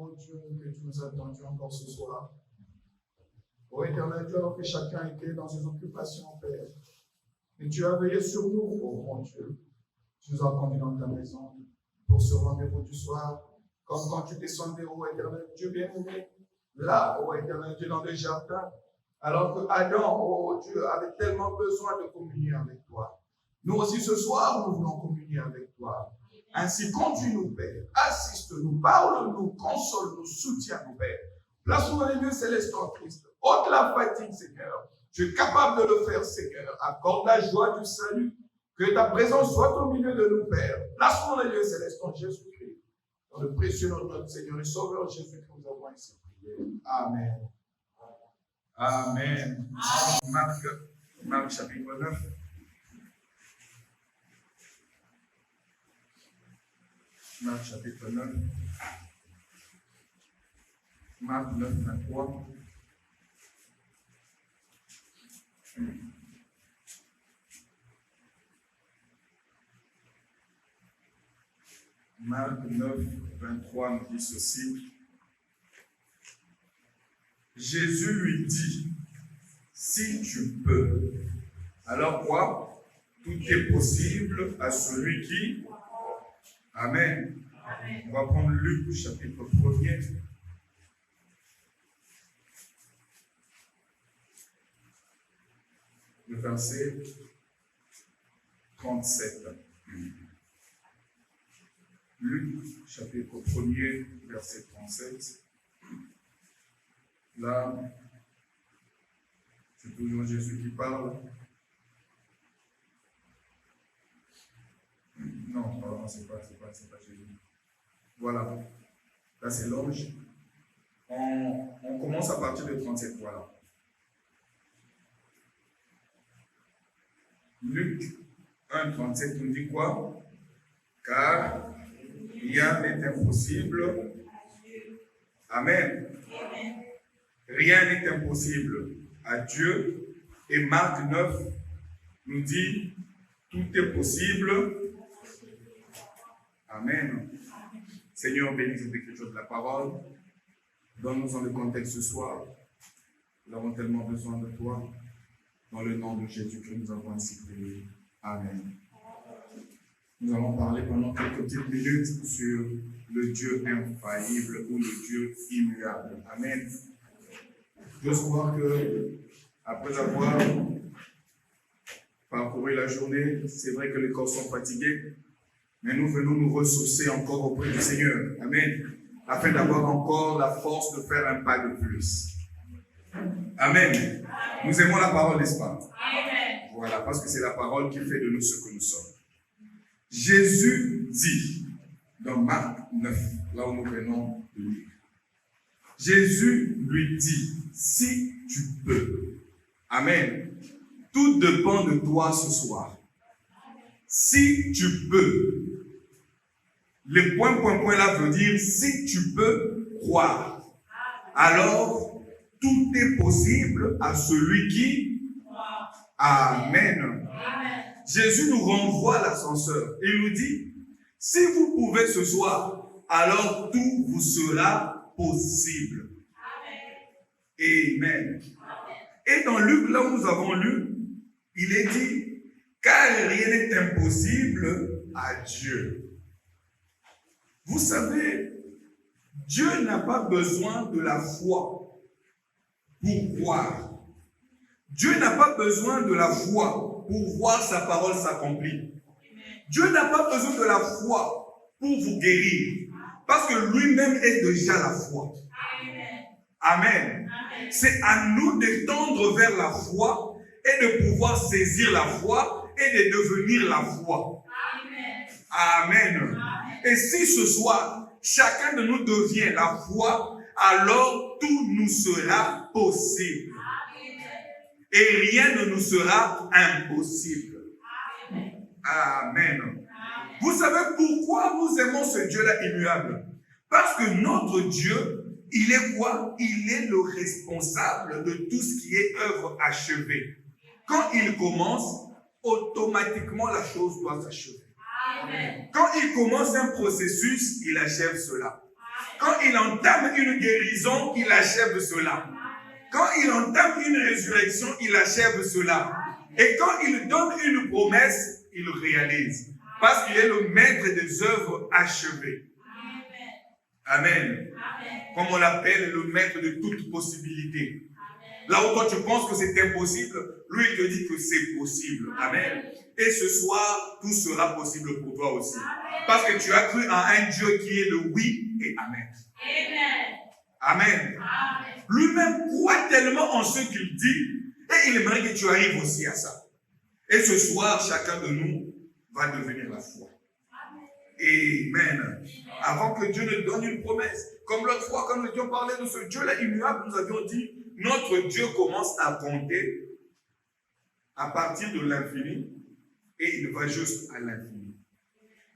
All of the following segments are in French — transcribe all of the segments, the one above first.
ô Dieu, que tu nous as attendu encore ce soir. Ô Éternel Dieu, alors que chacun était dans ses occupations, Père. Et tu as veillé sur nous, ô mon Dieu. Tu nous as conduits dans ta maison pour ce rendez-vous du soir. Comme quand tu descendais, ô Éternel Dieu bien-aimé, là, ô Éternel Dieu, dans le jardin, alors que Adam, ô Dieu, avait tellement besoin de communier avec toi. Nous aussi, ce soir, nous voulons communier avec toi. Ainsi, conduis-nous, Père. Assiste-nous, parle-nous, console-nous, soutiens-nous, Père. Place-nous dans les lieux célestes en Christ. Ôte la fatigue, Seigneur. Tu es capable de le faire, Seigneur. Accorde la joie du salut. Que ta présence soit au milieu de nous, Père. Place-nous dans les lieux célestes en Jésus-Christ. Dans le précieux nom de notre Seigneur et Sauveur Jésus que nous avons ainsi prié. Amen. Amen. Marc chapitre 9. Marc chapitre 9. Marc 9, 23. Marc 9, 23 nous dit ceci. Jésus lui dit, si tu peux. Alors quoi? Tout est possible à celui qui... Amen. Amen. On va prendre Luc chapitre 1er. Le verset 37. Luc, chapitre 1er, verset 37. Là, c'est toujours Jésus qui parle. Non, pardon, c'est pas Jésus. Voilà. Là, c'est l'ange. On commence à partir de 37. Voilà. Luc 1, 37 nous dit quoi? Car rien n'est impossible. Amen. Rien n'est impossible à Dieu. Et Marc 9 nous dit tout est possible. Amen. Seigneur, bénis cette écriture de la parole. Donne-nous en le contexte ce soir. Nous avons tellement besoin de toi. Dans le nom de Jésus que nous avons ainsi prié. Amen. Nous allons parler pendant quelques petites minutes sur le Dieu infaillible ou le Dieu immuable. Amen. Je crois que, après avoir parcouru la journée, c'est vrai que les corps sont fatigués, mais nous venons nous ressourcer encore auprès du Seigneur. Amen. Afin d'avoir encore la force de faire un pas de plus. Amen. Nous aimons la parole, n'est-ce pas? Amen. Voilà, parce que c'est la parole qui fait de nous ce que nous sommes. Jésus dit, dans Marc 9, là où nous venons de lire, Jésus lui dit, si tu peux. Amen. Tout dépend de toi ce soir. Si tu peux. Le point là veut dire, si tu peux croire. Alors, tout est possible à celui qui croit. Amen. Amen. Jésus nous renvoie à l'ascenseur. Il nous dit, si vous pouvez ce soir, alors tout vous sera possible. Amen. Amen. Et dans Luc, là où nous avons lu, il est dit, car rien n'est impossible à Dieu. Vous savez, Dieu n'a pas besoin de la foi pour croire. Dieu n'a pas besoin de la foi pour voir sa parole s'accomplir. Dieu n'a pas besoin de la foi pour vous guérir. Parce que lui-même est déjà la foi. Amen. Amen. C'est à nous de tendre vers la foi et de pouvoir saisir la foi et de devenir la foi. Amen. Amen. Et si ce soir, chacun de nous devient la foi, alors tout nous sera possible. Et rien ne nous sera impossible. Amen. Amen. Vous savez pourquoi nous aimons ce Dieu-là immuable? Parce que notre Dieu, il est quoi? Il est le responsable de tout ce qui est œuvre achevée. Quand il commence, automatiquement la chose doit s'achever. Quand il commence un processus, il achève cela. Quand il entame une guérison, il achève cela. Quand il entame une résurrection, il achève cela. Et quand il donne une promesse, il réalise. Parce qu'il est le maître des œuvres achevées. Amen. Comme on l'appelle, le maître de toute possibilité. Là où toi tu penses que c'est impossible, lui il te dit que c'est possible. Amen. Et ce soir, tout sera possible pour toi aussi. Parce que tu as cru en un Dieu qui est le oui et Amen. Amen. Lui-même croit tellement en ce qu'il dit et il aimerait que tu arrives aussi à ça. Et ce soir, chacun de nous va devenir la foi. Amen. Avant que Dieu ne donne une promesse. Comme l'autre fois, quand nous étions parlé de ce Dieu-là immuable, nous avions dit, notre Dieu commence à compter à partir de l'infini et il va juste à l'infini.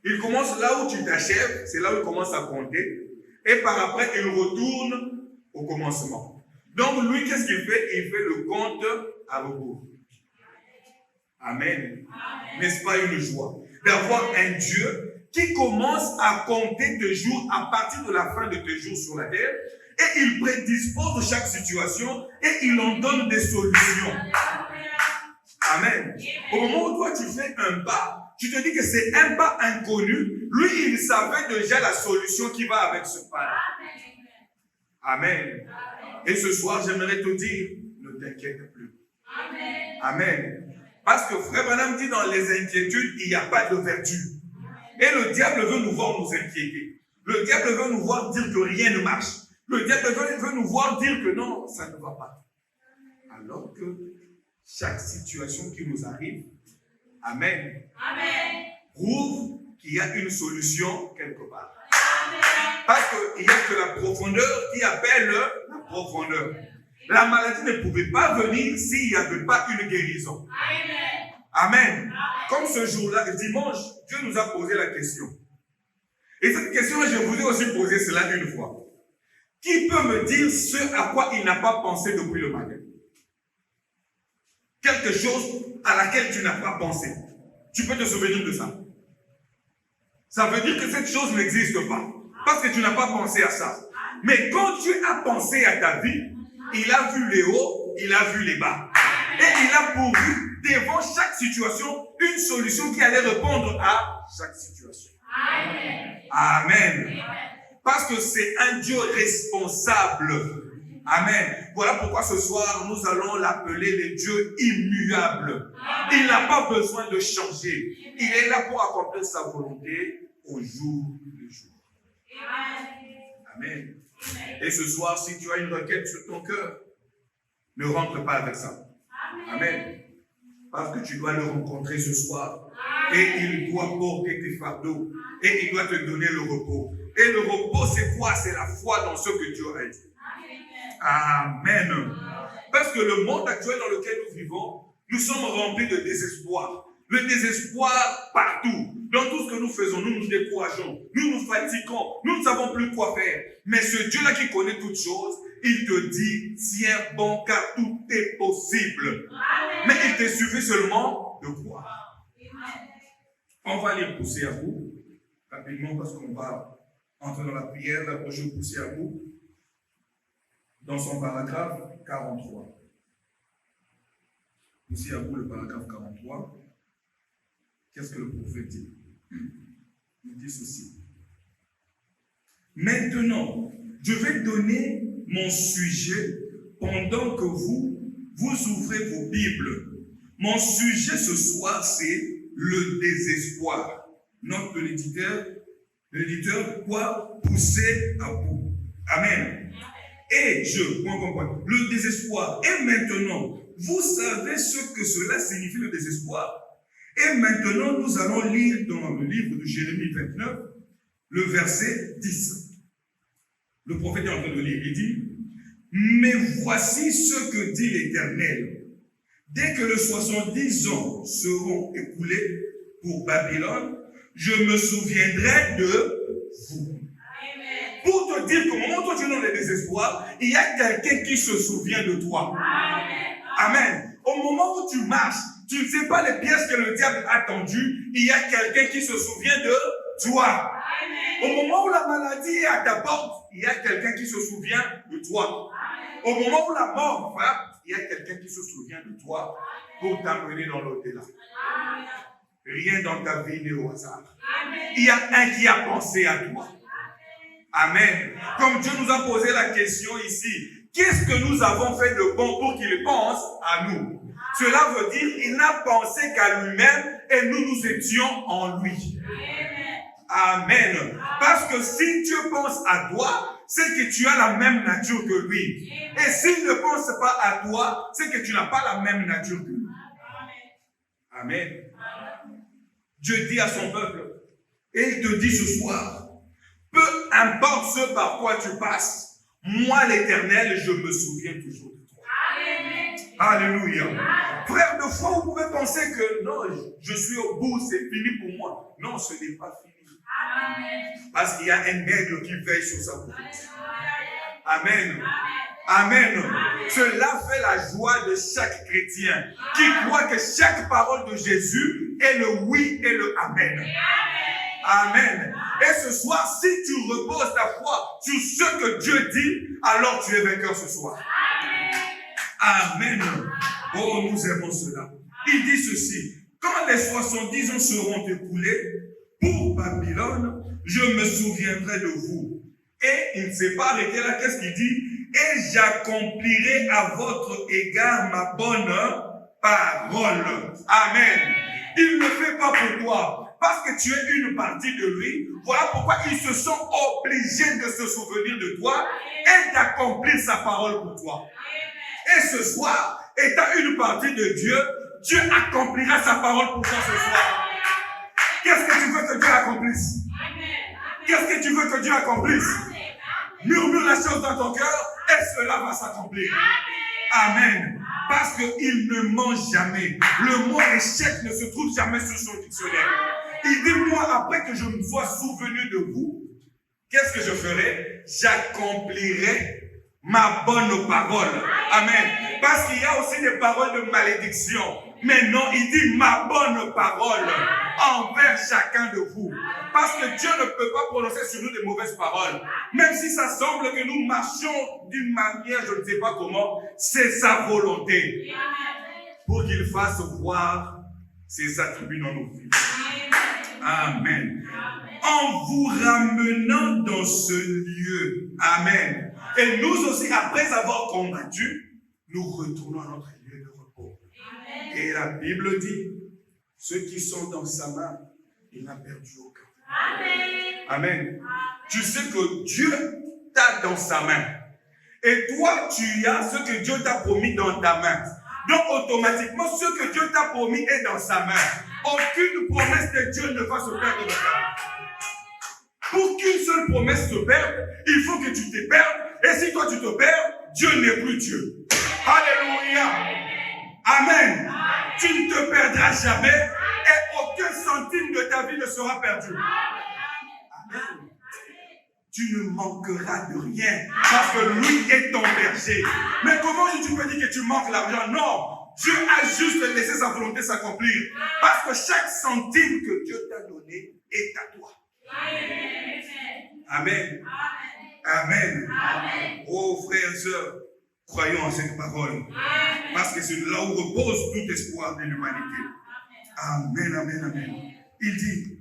Il commence là où tu t'achèves, c'est là où il commence à compter et par après, il retourne au commencement. Donc lui, qu'est-ce qu'il fait? Il fait le compte à rebours. Amen. N'est-ce pas une joie d'avoir un Dieu qui commence à compter tes jours à partir de la fin de tes jours sur la terre et il prédispose de chaque situation et il en donne des solutions. Amen. Au moment où toi tu fais un pas, tu te dis que c'est un pas inconnu. Lui, il savait déjà la solution qui va avec ce pas. Amen. Et ce soir, j'aimerais te dire, ne t'inquiète plus. Amen. Parce que Frère Branham dit dans les inquiétudes, il n'y a pas de vertu. Et le diable veut nous voir nous inquiéter. Le diable veut nous voir dire que rien ne marche. Le diable veut nous voir dire que non, ça ne va pas. Alors que chaque situation qui nous arrive, Amen, prouve qu'il y a une solution quelque part. Parce qu'il n'y a que la profondeur qui appelle la profondeur. La maladie ne pouvait pas venir s'il n'y avait pas une guérison. Amen. Comme ce jour-là, dimanche, Dieu nous a posé la question. Et cette question-là, je vous ai aussi posé cela une fois. Qui peut me dire ce à quoi il n'a pas pensé depuis le matin? Quelque chose à laquelle tu n'as pas pensé. Tu peux te souvenir de ça. Ça veut dire que cette chose n'existe pas. Parce que tu n'as pas pensé à ça. Mais quand tu as pensé à ta vie, il a vu les hauts, il a vu les bas. Et il a pourvu devant chaque situation une solution qui allait répondre à chaque situation. Amen. Parce que c'est un Dieu responsable. Amen. Voilà pourquoi ce soir, nous allons l'appeler le Dieu immuable. Il n'a pas besoin de changer. Il est là pour accomplir sa volonté au jour le jour. Amen. Et ce soir, si tu as une requête sur ton cœur, ne rentre pas avec ça. Amen. Parce que tu dois le rencontrer ce soir. Et il doit porter tes fardeaux. Et il doit te donner le repos. Et le repos, c'est quoi? C'est la foi dans ce que Dieu a dit. Amen. Parce que le monde actuel dans lequel nous vivons, nous sommes remplis de désespoir. Le désespoir partout. Dans tout ce que nous faisons, nous nous décourageons. Nous nous fatiguons. Nous ne savons plus quoi faire. Mais ce Dieu-là qui connaît toutes choses, il te dit, tiens bon, car tout est possible. Amen. Mais il te suffit seulement de croire. On va les pousser à bout, rapidement, parce qu'on va entrer dans la prière. La prochaine pousser à bout, dans son paragraphe 43. Pousser à bout le paragraphe 43. Qu'est-ce que le prophète dit? Il dit ceci. Maintenant, je vais donner mon sujet pendant que vous ouvrez vos Bibles. Mon sujet ce soir, c'est le désespoir. Note de l'éditeur, quoi? Pousser à bout. Amen. Et le désespoir. Et maintenant, vous savez ce que cela signifie le désespoir. Et maintenant, nous allons lire dans le livre de Jérémie 29, le verset 10. Le prophète est en train de lire, il dit, mais voici ce que dit l'Éternel. Dès que les 70 ans seront écoulés pour Babylone, je me souviendrai de vous. Amen. Pour te dire qu'au moment où toi tu es dans le désespoir, il y a quelqu'un qui se souvient de toi. Amen. Amen. Au moment où tu marches, tu ne sais pas les pièges que le diable a tendues, il y a quelqu'un qui se souvient de toi. Amen. Au moment où la maladie est à ta porte, il y a quelqu'un qui se souvient de toi. Au moment où la mort frappe, il y a quelqu'un qui se souvient de toi pour t'amener dans l'au-delà. Rien dans ta vie n'est au hasard. Il y a un qui a pensé à toi. Amen. Comme Dieu nous a posé la question ici, qu'est-ce que nous avons fait de bon pour qu'il pense à nous? Cela veut dire qu'il n'a pensé qu'à lui-même et nous étions en lui. Amen. Parce que si Dieu pense à toi, c'est que tu as la même nature que lui. Et s'il ne pense pas à toi, c'est que tu n'as pas la même nature que lui. Amen. Dieu dit à son peuple, et il te dit ce soir, peu importe ce par quoi tu passes, moi l'Éternel, je me souviens toujours de toi. Alléluia. Frère, de fois, vous pouvez penser que non, je suis au bout, c'est fini pour moi. Non, ce n'est pas fini. Parce qu'il y a un aigle qui veille sur sa volonté. Amen. Amen. Cela fait la joie de chaque chrétien qui croit que chaque parole de Jésus est le oui et le amen. Amen. Et ce soir, si tu reposes ta foi sur ce que Dieu dit, alors tu es vainqueur ce soir. Amen. Oh, nous aimons cela. Il dit ceci. Quand les 70 ans seront écoulés, pour Babylone, je me souviendrai de vous. Et il ne s'est pas arrêté là. Qu'est-ce qu'il dit? Et j'accomplirai à votre égard ma bonne parole. Amen. Il ne le fait pas pour toi, parce que tu es une partie de lui. Voilà pourquoi ils se sont obligés de se souvenir de toi et d'accomplir sa parole pour toi. Et ce soir, étant une partie de Dieu, Dieu accomplira sa parole pour toi ce soir. Qu'est-ce que tu veux que Dieu accomplisse? Qu'est-ce que tu veux que Dieu accomplisse? Murmure la chose dans ton cœur et cela va s'accomplir. Amen. Parce qu'il ne ment jamais. Le mot échec ne se trouve jamais sur son dictionnaire. Il dit, moi, après que je me sois souvenu de vous, qu'est-ce que je ferai? J'accomplirai ma bonne parole. Amen. Parce qu'il y a aussi des paroles de malédiction. Mais non, il dit ma bonne parole envers chacun de vous. Parce que Dieu ne peut pas prononcer sur nous de mauvaises paroles. Même si ça semble que nous marchions d'une manière, je ne sais pas comment, c'est sa volonté. Pour qu'il fasse voir ses attributs dans nos vies. Amen. En vous ramenant dans ce lieu. Amen. Et nous aussi, après avoir combattu, nous retournons à notre lieu de repos. Et la Bible dit, ceux qui sont dans sa main, il n'a perdu aucun. Amen. Amen. Tu sais que Dieu t'a dans sa main. Et toi, tu as ce que Dieu t'a promis dans ta main. Donc, automatiquement, ce que Dieu t'a promis est dans sa main. Aucune promesse de Dieu ne va se perdre de ta. Pour qu'une seule promesse se perde, il faut que tu te perdes. Et si toi, tu te perds, Dieu n'est plus Dieu. Alléluia. Amen. Tu ne te perdras jamais et aucun centime de ta vie ne sera perdu. Amen. Tu ne manqueras de rien parce que lui est ton berger. Mais comment tu peux dire que tu manques l'argent? Non. Dieu a juste laissé sa volonté s'accomplir. Parce que chaque centime que Dieu t'a donné est à toi. Amen. Amen. Amen. Oh frères et sœurs, croyons en cette parole. Parce que c'est là où repose tout espoir de l'humanité. Amen, amen, amen. Il dit,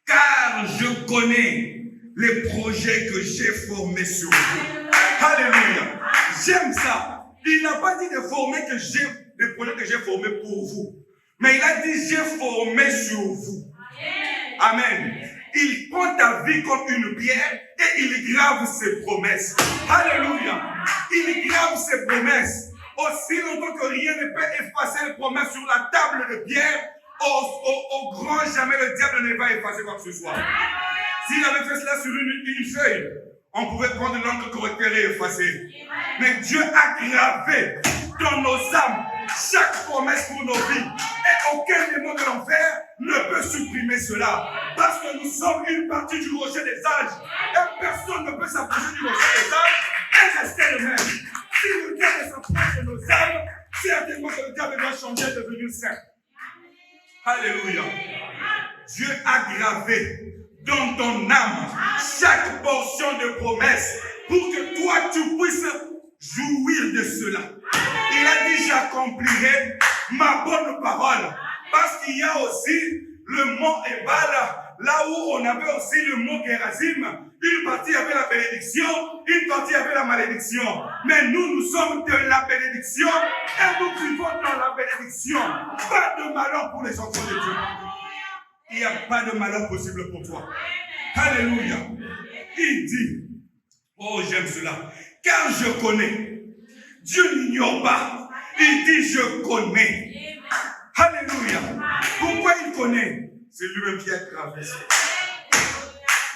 car je connais les projets que j'ai formés sur vous. Alléluia. J'aime ça. Il n'a pas dit de former que j'ai des projets que j'ai formés pour vous. Mais il a dit j'ai formé sur vous. Amen. Il prend ta vie comme une pierre et il grave ses promesses. Alléluia. Il grave ses promesses. Aussi longtemps que rien ne peut effacer les promesses sur la table de pierre, au grand jamais le diable ne va effacer quoi que ce soit. S'il avait fait cela sur une feuille, on pouvait prendre l'encre correcteur et effacer. Mais Dieu a gravé dans nos âmes chaque promesse pour nos vies. Et aucun démon de l'enfer ne peut supprimer cela. Parce que nous sommes une partie du rocher des âges. Et personne ne peut s'approcher du rocher des âges et rester le même. Si le diable s'approche de nos âmes, certainement que le diable va changer et devenir saint. Alléluia. Dieu a gravé dans ton âme chaque portion de promesse pour que toi tu puisses jouir de cela. Il a dit j'accomplirai ma bonne parole parce qu'il y a aussi le mont Ebal, là où on avait aussi le mont Gérazim. Une partie avait la bénédiction, une partie avait la malédiction. Mais nous sommes de la bénédiction et nous vivons dans la bénédiction. Pas de malheur pour les enfants de Dieu. Il n'y a pas de malheur possible pour toi. Alléluia. Il dit, oh j'aime cela, car je connais. Dieu n'ignore pas. Il dit je connais. Alléluia. Pourquoi il connaît? C'est lui-même qui a gravé ça.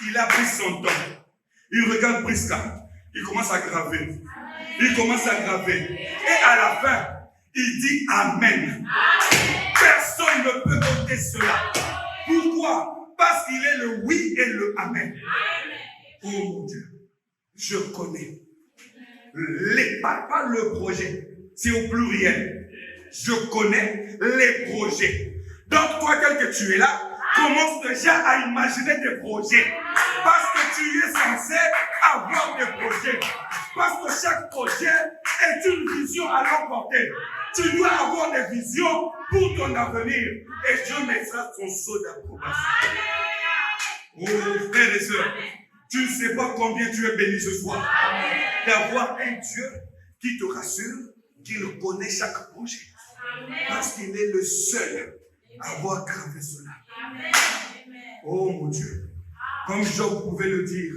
Il a pris son temps. Il regarde Prisca. Il commence à graver. Il commence à graver. Et à la fin, il dit Amen. Personne ne peut ôter cela. Pourquoi? Parce qu'il est le oui et le Amen. Oh mon Dieu, je connais. Pas le projet. C'est au pluriel. Je connais les projets. Donc toi, tel que tu es là, commence déjà à imaginer des projets. Parce que tu es censé avoir des projets. Parce que chaque projet est une vision à longue portée. Tu dois avoir des visions pour ton avenir. Et Dieu mettra son sceau d'approbation. Oh frères et sœurs, tu ne sais pas combien tu es béni ce soir. D'avoir un Dieu qui te rassure qu'il connaît chaque projet. Parce qu'il est le seul à avoir gravé cela. Oh mon Dieu, comme Job pouvait le dire,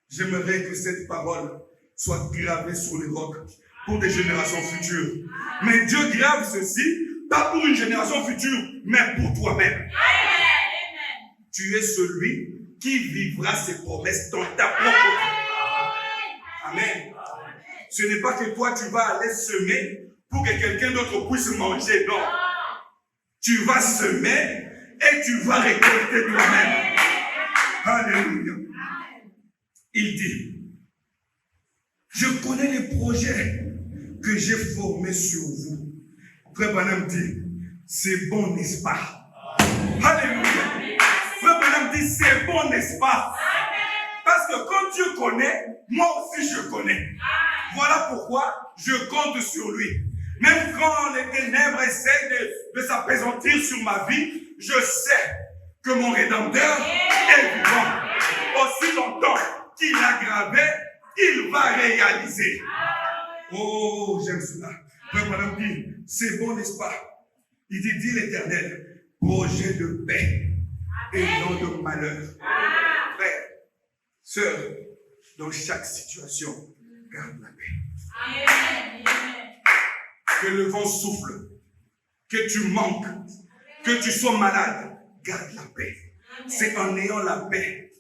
j'aimerais que cette parole soit gravée sur les rocs pour des générations futures. Mais Dieu grave ceci, pas pour une génération future, mais pour toi-même. Tu es celui qui vivra ses promesses dans ta propre vie. Amen. Ce n'est pas que toi tu vas aller semer pour que quelqu'un d'autre puisse manger, non. Tu vas semer et tu vas récolter toi-même. Alléluia. Il dit, je connais les projets que j'ai formés sur vous. Frère Branham dit, c'est bon, n'est-ce pas? Alléluia. Frère Branham dit, c'est bon, n'est-ce pas? Parce que quand Dieu connaît, moi aussi je connais. Voilà pourquoi je compte sur lui. Même quand les ténèbres essaient de s'appesantir sur ma vie, je sais que mon Rédempteur est vivant. Aussi longtemps qu'il a gravé, il va réaliser. Oh, j'aime cela. Frère Branham dit, c'est bon, n'est-ce pas? Il dit l'Éternel, projet de paix et non de malheur. Frère, sœur, dans chaque situation, garde la paix. Que le vent souffle, que tu manques, que tu sois malade, garde la paix. C'est en ayant la paix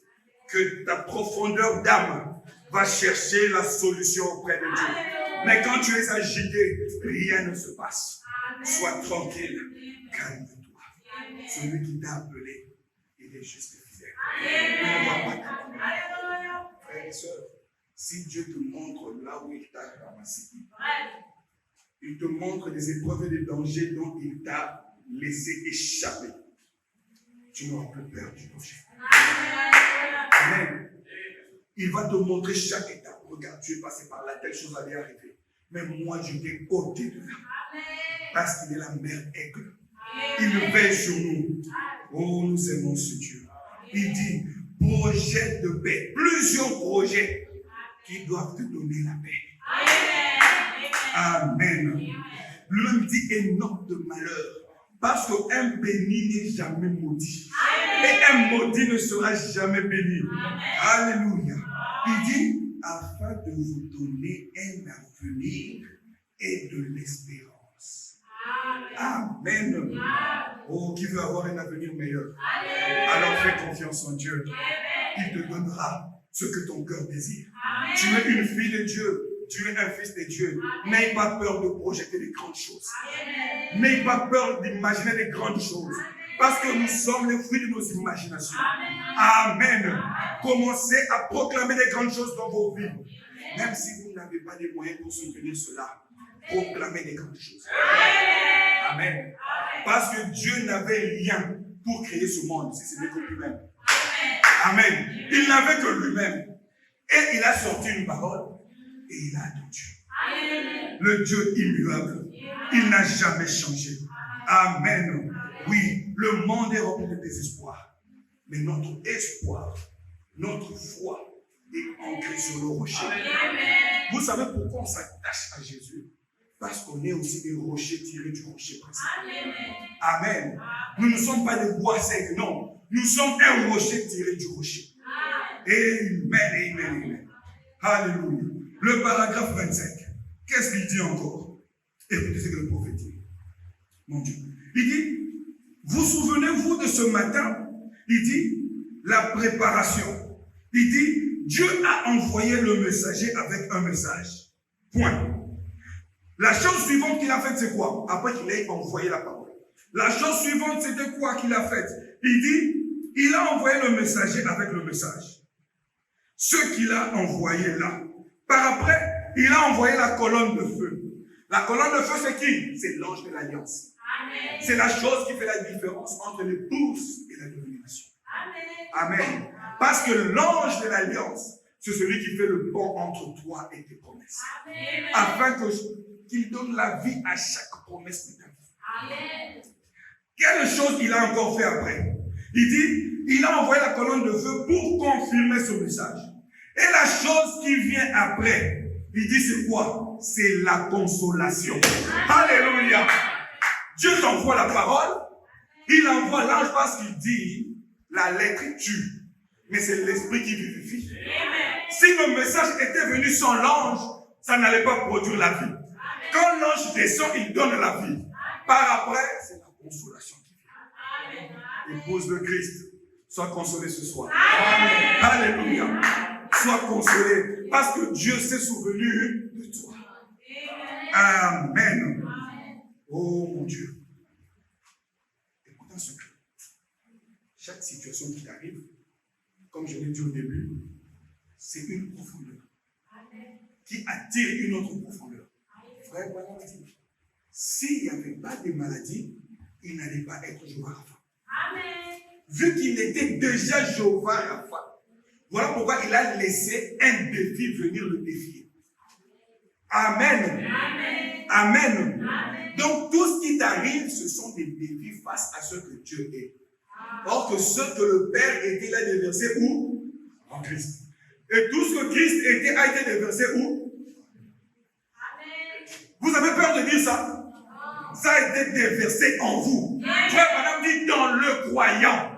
que ta profondeur d'âme va chercher la solution auprès de Dieu. Mais quand tu es agité, rien ne se passe. Sois tranquille, calme-toi. Celui qui t'a appelé, il est juste fidèle. On va pas t'appeler. Frères et sœurs, si Dieu te montre là où il t'a ramassé, il te montre des épreuves et des dangers dont il t'a laissé échapper, tu n'auras plus peur du danger. Amen. Il va te montrer chaque étape. Regarde, tu es passé par là, telle chose allait arriver. Mais moi, je t'ai ôté de là. Parce qu'il est la mère aigle. Il veille sur nous. Oh, nous aimons ce Dieu. Il dit, projet de paix. Plusieurs projets qui doivent te donner la paix. Amen. Lui-même dit, et non de malheur. Parce qu'un béni n'est jamais maudit. Et un maudit ne sera jamais béni. Alléluia. Il dit, afin de vous donner un avenir et de l'espérance. Amen. Oh, qui veut avoir un avenir meilleur? Alors fais confiance en Dieu. Il te donnera ce que ton cœur désire. Tu es une fille de Dieu. Tu es un fils de Dieu. N'aie pas peur de projeter des grandes choses. N'aie pas peur d'imaginer des grandes choses. Parce que nous sommes les fruits de nos imaginations. Amen. Commencez à proclamer des grandes choses dans vos vies. Même si vous n'avez pas les moyens pour soutenir cela, proclamez des grandes choses. Amen. Parce que Dieu n'avait rien pour créer ce monde, si ce n'est que lui-même. Amen. Il n'avait que lui-même. Et il a sorti une parole et il a attendu. Le Dieu immuable, il n'a jamais changé. Amen. Oui, le monde est rempli de désespoir. Mais notre espoir, notre foi est ancrée sur le rocher. Vous savez pourquoi on s'attache à Jésus? Parce qu'on est aussi des rochers tirés du rocher principal. Amen. Nous ne sommes pas des bois secs, non. Nous sommes un rocher tiré du rocher. Amen, amen, amen. Alléluia. Le paragraphe 25. Qu'est-ce qu'il dit encore? Écoutez ce que le prophète dit. Mon Dieu. Il dit, vous souvenez-vous de ce matin? Il dit, la préparation. Il dit, Dieu a envoyé le messager avec un message. Point. La chose suivante qu'il a faite, c'est quoi? Après qu'il ait envoyé la parole. La chose suivante, c'était quoi qu'il a fait? Il dit, il a envoyé le messager avec le message. Ce qu'il a envoyé là. Par après, il a envoyé la colonne de feu. La colonne de feu, c'est qui? C'est l'ange de l'alliance. C'est la chose qui fait la différence entre l'épouse et la domination. Amen. Parce que l'ange de l'alliance, c'est celui qui fait le pont entre toi et tes promesses. Amen. Afin qu'il donne la vie à chaque promesse de ta vie. Quelle chose il a encore fait après? Il dit, il a envoyé la colonne de feu pour confirmer ce message. Et la chose qui vient après, il dit c'est quoi? C'est la consolation. Alléluia. Dieu t'envoie la parole, il envoie l'ange parce qu'il dit, la lettre tue, mais c'est l'esprit qui vivifie. Si le message était venu sans l'ange, ça n'allait pas produire la vie. Quand l'ange descend, il donne la vie. Par après, c'est la consolation qui vient. Épouse de Christ, sois consolée ce soir. Amen. Alléluia. Sois consolée parce que Dieu s'est souvenu de toi. Amen. Oh mon Dieu. Écoute un secret. Chaque situation qui arrive, comme je l'ai dit au début, c'est une profondeur qui attire une autre profondeur. Frère, voilà, dit, s'il n'y avait pas de maladie, il n'allait pas être Jéhovah Rapha. Vu qu'il était déjà Jéhovah Rapha, voilà pourquoi il a laissé un défi venir le défier. Amen. Amen. Amen. Amen. Donc tout ce qui t'arrive, ce sont des défis face à ce que Dieu est. Or que ce que le Père était là déversé où? En Christ. Et tout ce que Christ était a été déversé où? Amen. Vous avez peur de dire ça? Ça a été déversé en vous. Frère, madame dit dans le croyant.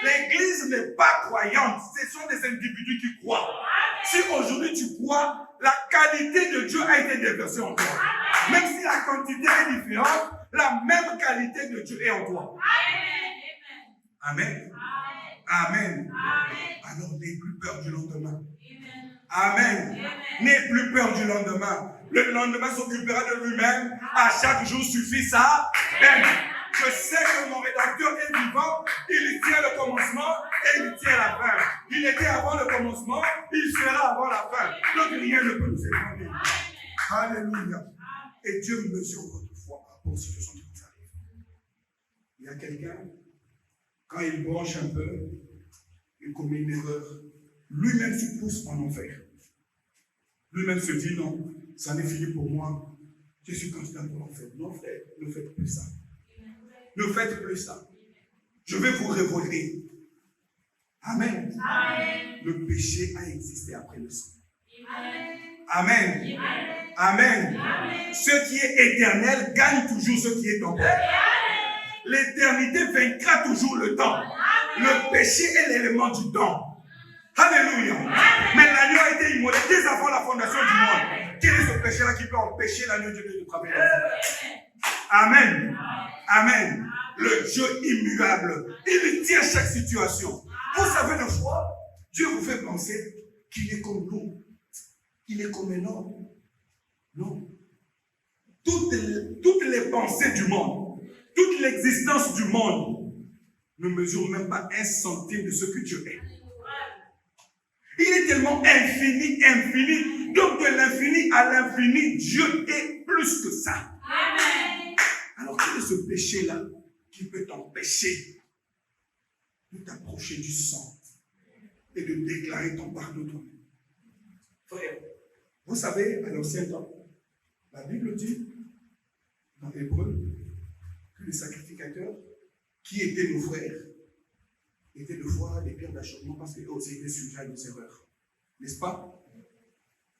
L'église n'est pas croyante, ce sont des individus qui croient. Si aujourd'hui tu crois, la qualité de Dieu a été déversée en toi. Même si la quantité est différente, la même qualité de Dieu est en toi. Amen. Amen. Alors n'aie plus peur du lendemain. Amen. N'aie plus peur du lendemain. Le lendemain s'occupera de lui-même. À chaque jour suffit sa peine. Je sais que mon rédacteur est vivant, il tient le commencement et il tient la fin. Il était avant le commencement, il sera avant la fin. Donc rien ne peut nous éloigner. Alléluia. Et Dieu mesure votre foi par rapport aux situations qui vous arrivent. Il y a quelqu'un, quand il branche un peu, il commet une erreur. Lui-même se pousse en enfer. Lui-même se dit non, ça n'est fini pour moi. Je suis candidat pour l'enfer. Non frère, ne faites plus ça. Ne faites plus ça. Je vais vous révoler. Amen. Amen. Le péché a existé après le sang. Amen. Amen. Amen. Amen. Ce qui est éternel gagne toujours ce qui est temporaire. L'éternité vaincra toujours le temps. Le péché est l'élément du temps. Alléluia. Mais l'agneau a été immolé dès avant la fondation du monde. Quel est ce péché-là qui peut empêcher l'agneau de Dieu de travailler? Amen. Amen. Le Dieu immuable, il tient chaque situation. Vous savez, des fois, Dieu vous fait penser qu'il est comme nous. Il est comme un homme. Non. Toutes les pensées du monde, toute l'existence du monde ne mesure même pas un centime de ce que Dieu est. Il est tellement infini, infini. Donc de l'infini à l'infini, Dieu est plus que ça. Amen. Alors quel est ce péché-là qui peut t'empêcher de t'approcher du sang, et de déclarer ton pardon toi-même. Frère, vous savez, à l'ancien temps, la Bible dit, dans l'Hébreu, que les sacrificateurs, qui étaient nos frères, étaient de fois des pierres d'achoppement parce qu'eux aussi étaient sujets à nos erreurs. N'est-ce pas?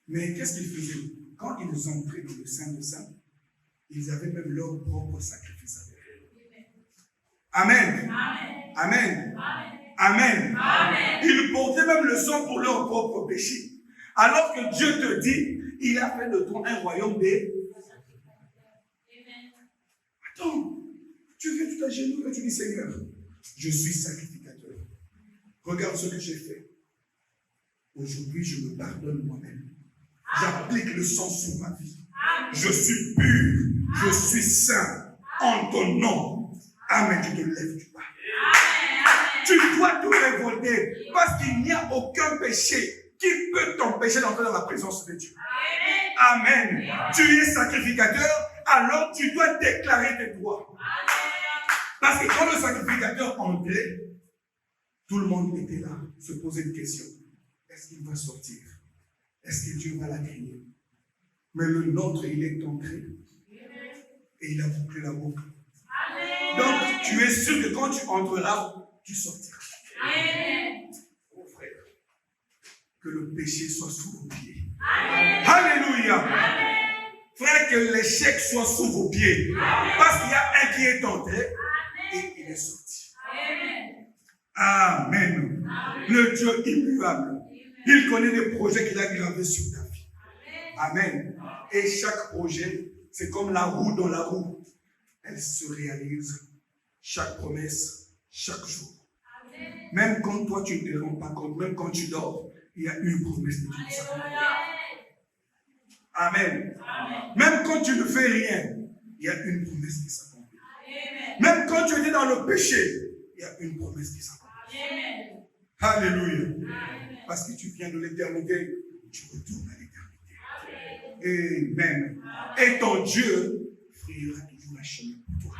Mais qu'est-ce qu'ils faisaient? Quand ils entraient dans le Saint des Saints, ils avaient même leur propre sacrifice avec eux. Amen. Amen. Amen. Amen. Ils portaient même le sang pour leur propre péché. Alors que Dieu te dit, il a fait de toi un royaume des... Attends, tu viens tout à genoux et tu dis, Seigneur, je suis sacrificateur. Regarde ce que j'ai fait. Aujourd'hui, je me pardonne moi-même. J'applique le sang sur ma vie. Je suis pur, je suis saint. En ton nom, Amen, tu te lèves du bas. Tu dois te révolter parce qu'il n'y a aucun péché qui peut t'empêcher d'entrer dans la présence de Dieu. Amen. Tu es sacrificateur, alors tu dois déclarer tes droits. Parce que quand le sacrificateur entrait, tout le monde était là, se posait une question. Est-ce qu'il va sortir? Est-ce que Dieu va la crier? Mais le nôtre, il est entré et il a bouclé la boucle. Donc, tu es sûr que quand tu entreras, tu sortiras. Oh frère, que le péché soit sous vos pieds. Alléluia. Frère, que l'échec soit sous vos pieds. Parce qu'il y a un qui est entré et il est sorti. Amen. Le Dieu immuable. Il connaît les projets qu'il a gravés sur ta vie. Amen. Et chaque projet, c'est comme la roue dans la roue. Elle se réalise. Chaque promesse, chaque jour. Même quand toi tu ne te rends pas compte, même quand tu dors, il y a une promesse de Dieu. Amen. Même quand tu ne fais rien, il y a une promesse qui s'accomplit. Même quand tu étais dans le péché, il y a une promesse qui s'accomplit. Alléluia. Parce que tu viens de l'éternité, tu retournes à l'éternité. Amen. Et ton Dieu frayera toujours un chemin pour toi.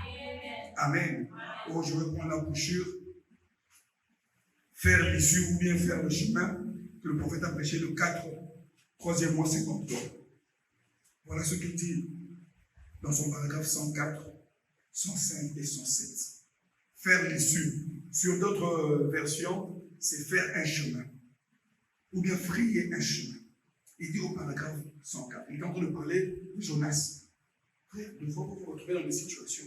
Amen. Oh, je vais prendre la bouchure, faire l'issue ou bien faire le chemin que le prophète a prêché le 3e mois 53. Voilà ce qu'il dit dans son paragraphe 104, 105 et 107. Faire l'issue. Sur d'autres versions, c'est faire un chemin. Ou bien frayer un chemin. Il dit au paragraphe 104, il est en train de parler de Jonas. Frère, de fois vous vous retrouvez dans des situations.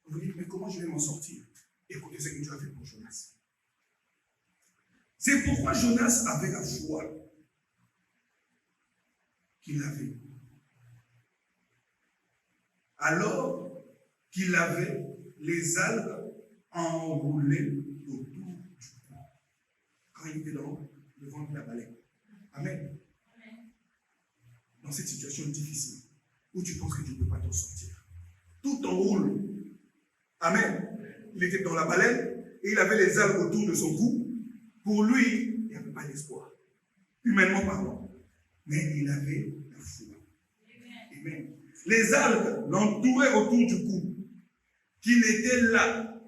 Vous dites, mais comment je vais m'en sortir? Écoutez ce que Dieu a fait pour Jonas. C'est pourquoi Jonas avait la foi qu'il avait. Alors qu'il avait les algues enroulées autour du cou. Quand il était dans le ventre de la baleine. Amen. Dans cette situation difficile, où tu penses que tu ne peux pas t'en sortir. Tout enroule. Amen. Il était dans la baleine et il avait les algues autour de son cou. Pour lui, il n'y avait pas d'espoir. Humainement parlant. Mais il avait la foi. Amen. Les algues l'entouraient autour du cou. Qu'il était là,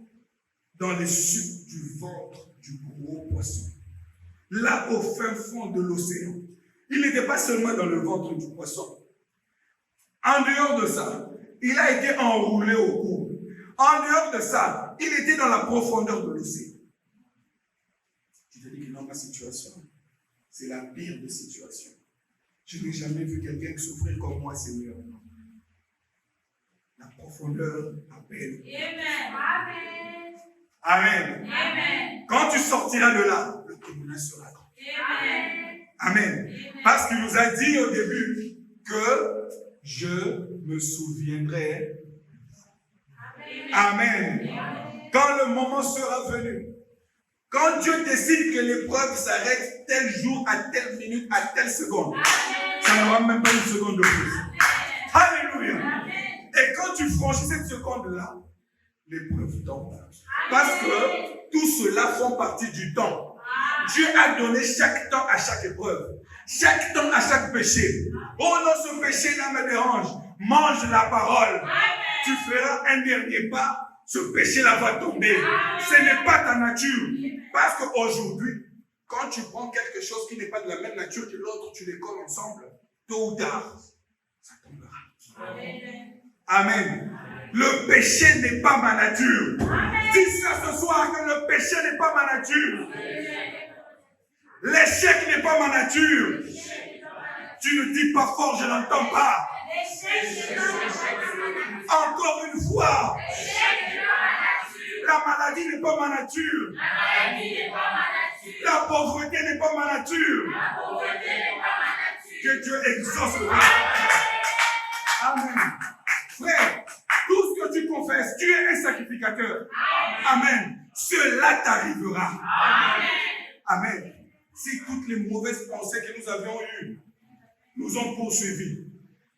dans les sucs du ventre du gros poisson. Là, au fin fond de l'océan. Il n'était pas seulement dans le ventre du poisson. En dehors de ça, il a été enroulé au cou. En dehors de ça, il était dans la profondeur de l'océan. Je te dis que dans ma situation, c'est la pire des situations. Je n'ai jamais vu quelqu'un souffrir comme moi, Seigneur. La profondeur appelle. Amen. Amen. Amen. Quand tu sortiras de là, le témoignage sera grand. Amen. Amen. Parce qu'il nous a dit au début que je me souviendrai. Amen. Amen. Quand le moment sera venu, quand Dieu décide que l'épreuve s'arrête tel jour, à telle minute, à telle seconde, ça n'aura même pas une seconde de plus. Alléluia. Et quand tu franchis cette seconde-là, l'épreuve tombe. Parce que tout cela font partie du temps. Dieu a donné chaque temps à chaque épreuve. Chaque temps à chaque péché. Oh non, ce péché-là me dérange. Mange la parole. Tu feras un dernier pas. Ce péché-là va tomber. Ce n'est pas ta nature. Parce qu'aujourd'hui, Quand tu prends quelque chose qui n'est pas de la même nature que l'autre, tu les colles ensemble, tôt ou tard, ça tombera. Amen. Amen. Le péché n'est pas ma nature. Dis ça ce soir que le péché n'est pas ma nature. L'échec n'est pas ma nature. Tu ne dis pas fort, je n'entends pas. Encore une fois. La maladie n'est pas ma nature. La pauvreté n'est pas ma nature. Que Dieu exauce le Amen. Frère, tout ce que tu confesses, tu es un sacrificateur. Amen. Cela t'arrivera. Amen. Si toutes les mauvaises pensées que nous avions eues nous ont poursuivis,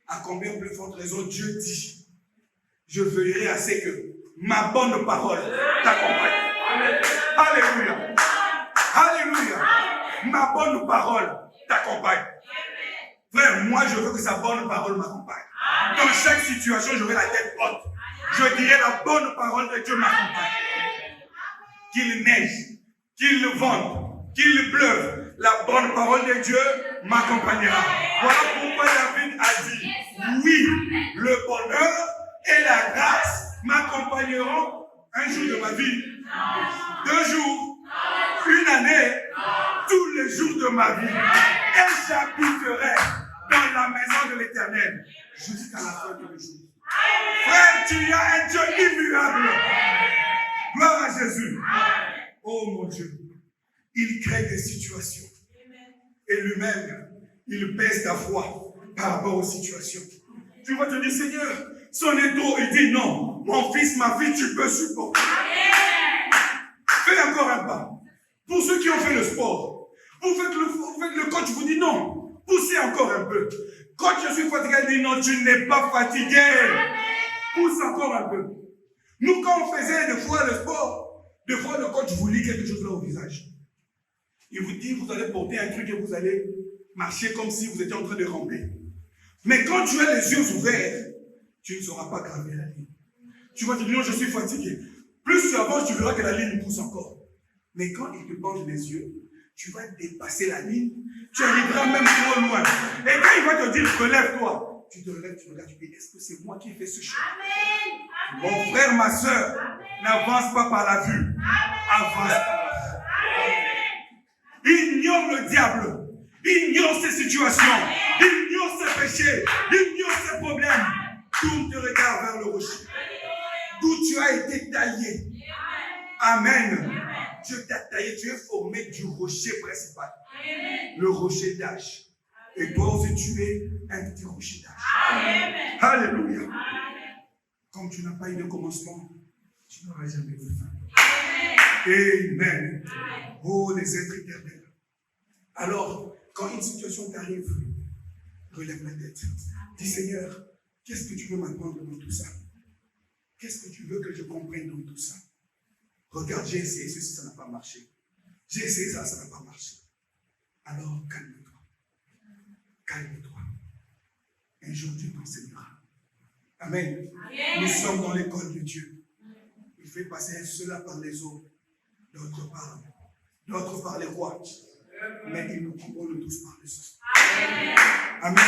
à combien plus forte raison Dieu dit, je veillerai à ce que ma bonne parole t'accompagne. Alléluia. Alléluia. Ma bonne parole t'accompagne. Frère, moi je veux que sa bonne parole m'accompagne. Dans chaque situation, j'aurai la tête haute. Je dirai la bonne parole de Dieu m'accompagne. Qu'il neige, qu'il vente, qu'il pleuve, la bonne parole de Dieu m'accompagnera. Voilà pourquoi David a dit, oui, le bonheur et la grâce m'accompagneront un jour de ma vie, 2 jours, 1 année, tous les jours de ma vie. Et j'habiterai dans la maison de l'Éternel jusqu'à la fin de mes jours. Frère, tu as un Dieu immuable. Gloire à Jésus. Oh mon Dieu, il crée des situations. Et lui-même, il pèse ta foi par rapport aux situations. Tu vas te dire, Seigneur, son est trop. Il dit non, mon fils, ma fille, tu peux supporter. Fais encore un pas. Pour ceux qui ont fait le sport, vous faites le coach vous dit non, poussez encore un peu. Quand je suis fatigué, il dit non, tu n'es pas fatigué. Pousse encore un peu. Nous, quand on faisait des fois le sport, des fois le coach vous lit quelque chose là au visage. Il vous dit, vous allez porter un truc et vous allez marcher comme si vous étiez en train de ramper. Mais quand tu as les yeux ouverts, tu ne sauras pas graver la ligne. Tu vas te dire, non, je suis fatigué. Plus tu avances, tu verras que la ligne pousse encore. Mais quand il te penche les yeux, tu vas dépasser la ligne, tu arriveras même trop loin. Et quand il va te dire, relève-toi, tu te relèves, tu regardes, tu dis, est-ce que c'est moi qui ai fait ce chemin? Mon frère, ma soeur, n'avance pas par la vue, avance par la vue. Ignore le diable, ignore ses situations, ignore ses péchés, ignore ses problèmes. Tourne tes regards vers le rocher, d'où tu as été taillé. Amen. Dieu t'a taillé, tu es formé du rocher principal. Le rocher d'âge. Et toi aussi, tu es un petit rocher d'âge. Alléluia. Comme tu n'as pas eu de commencement, tu n'auras jamais de fin. Amen. Oh, les êtres éternels. Alors, quand une situation t'arrive, relève la tête. Dis, Seigneur, qu'est-ce que tu veux m'apprendre dans tout ça? Qu'est-ce que tu veux que je comprenne dans tout ça? Regarde, j'ai essayé ceci, ça n'a pas marché. J'ai essayé ça, ça n'a pas marché. Alors, calme-toi. Calme-toi. Un jour, Dieu t'enseignera. Amen. Nous sommes dans l'école de Dieu. Il fait passer cela par les eaux, d'autres par les rois. Mais il nous comprend tous par les eaux. Amen.